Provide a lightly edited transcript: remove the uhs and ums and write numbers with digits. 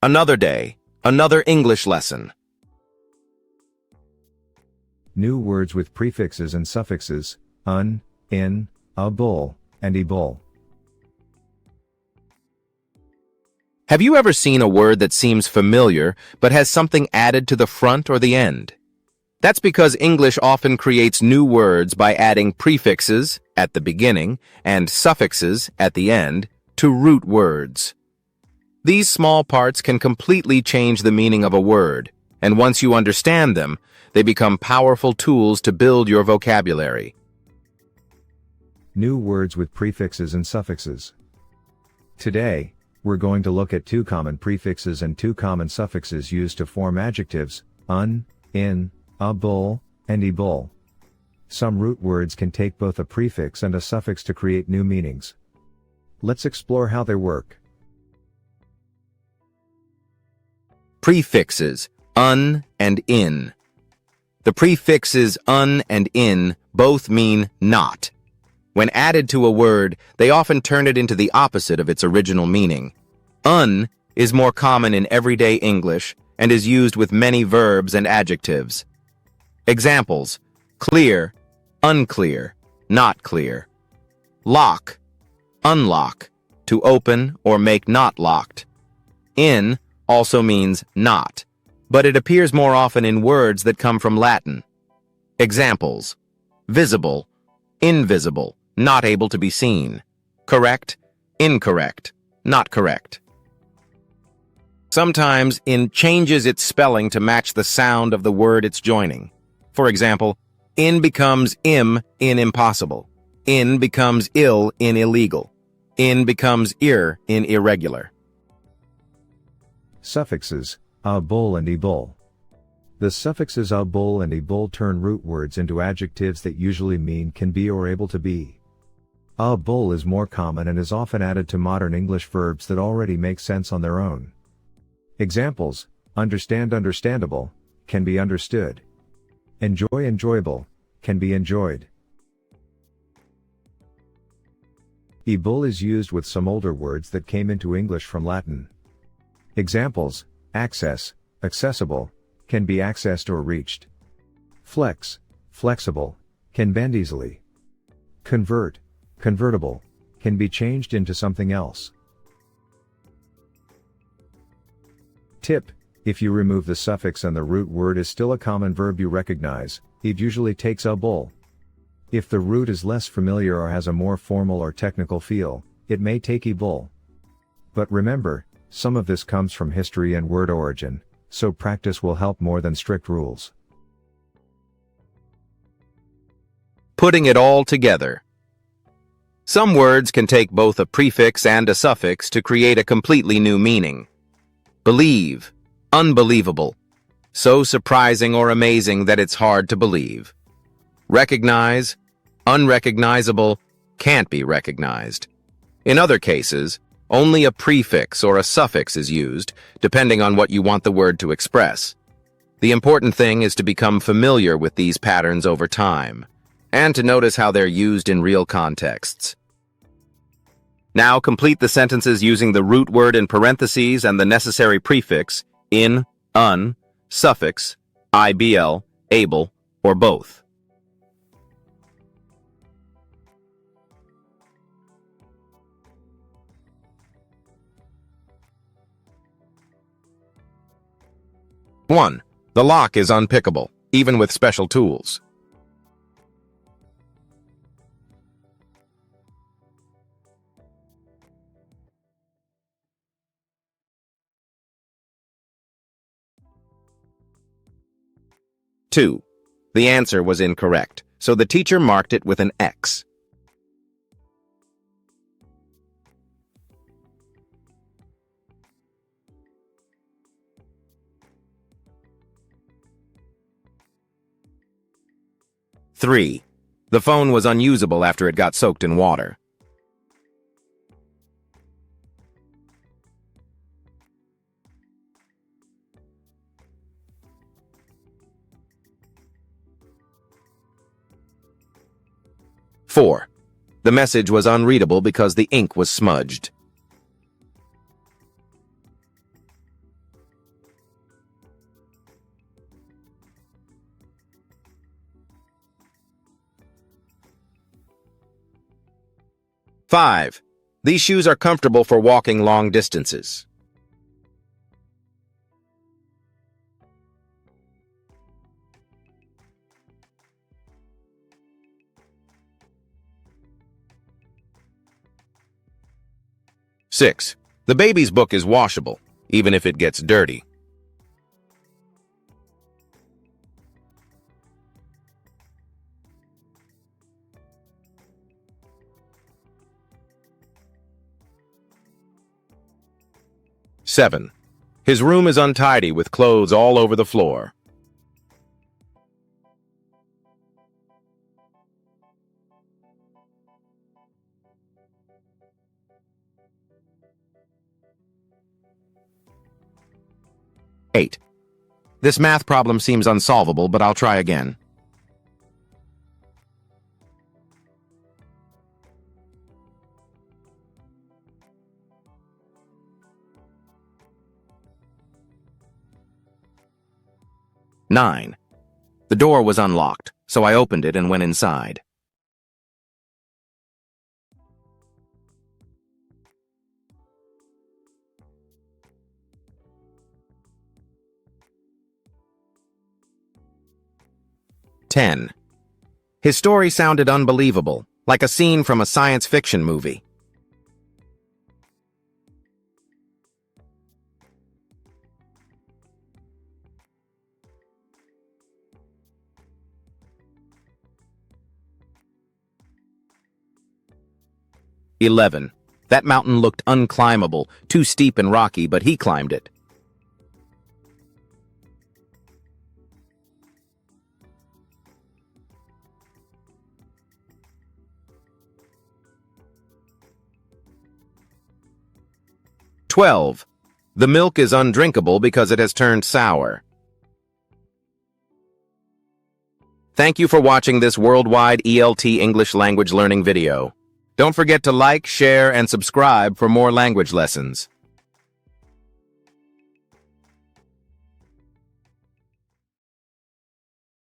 Another day, another English lesson. New words with prefixes and suffixes, un, in, able, and ible. Have you ever seen a word that seems familiar but has something added to the front or the end? That's because English often creates new words by adding prefixes at the beginning and suffixes at the end to root words. These small parts can completely change the meaning of a word, and once you understand them, they become powerful tools to build your vocabulary. New words with prefixes and suffixes. Today, we're going to look at two common prefixes and two common suffixes used to form adjectives, un, in, able, and ible. Some root words can take both a prefix and a suffix to create new meanings. Let's explore how they work. Prefixes, un and in. The prefixes un and in both mean not. When added to a word, they often turn it into the opposite of its original meaning. Un is more common in everyday English and is used with many verbs and adjectives. Examples: clear, unclear, not clear. Lock, unlock, to open or make not locked. In also means not, but it appears more often in words that come from Latin. Examples: visible, invisible, not able to be seen. Correct, incorrect, not correct. Sometimes in changes its spelling to match the sound of the word it's joining. For example, in becomes im in impossible. In becomes ill in illegal. In becomes ir in irregular. Suffixes, able and ible. The suffixes able and ible turn root words into adjectives that usually mean can be or able to be. Able is more common and is often added to modern English verbs that already make sense on their own. Examples: understand understandable, can be understood. Enjoy enjoyable, can be enjoyed. Ible is used with some older words that came into English from Latin. Examples: access, accessible, can be accessed or reached. Flex, flexible, can bend easily. Convert, convertible, can be changed into something else. Tip: if you remove the suffix and the root word is still a common verb you recognize, it usually takes able. If the root is less familiar or has a more formal or technical feel, it may take ible. But remember, some of this comes from history and word origin, so practice will help more than strict rules. Putting it all together. Some words can take both a prefix and a suffix to create a completely new meaning. Believe, unbelievable, so surprising or amazing that it's hard to believe. Recognize, unrecognizable, can't be recognized. In other cases, only a prefix or a suffix is used, depending on what you want the word to express. The important thing is to become familiar with these patterns over time, and to notice how they're used in real contexts. Now complete the sentences using the root word in parentheses and the necessary prefix, in, un, suffix, ible, able, or both. One, the lock is unpickable, even with special tools. Two, the answer was incorrect, so the teacher marked it with an X. Three, the phone was unusable after it got soaked in water. Four, the message was unreadable because the ink was smudged. 5. These shoes are comfortable for walking long distances. 6. The baby's book is washable, even if it gets dirty. 7. His room is untidy with clothes all over the floor. 8. This math problem seems unsolvable, but I'll try again. 9. The door was unlocked, so I opened it and went inside. 10. His story sounded unbelievable, like a scene from a science fiction movie. 11. That mountain looked unclimbable, too steep and rocky, but he climbed it. 12. The milk is undrinkable because it has turned sour. Thank you for watching this worldwide ELT English language learning video. Don't forget to like, share, and subscribe for more language lessons.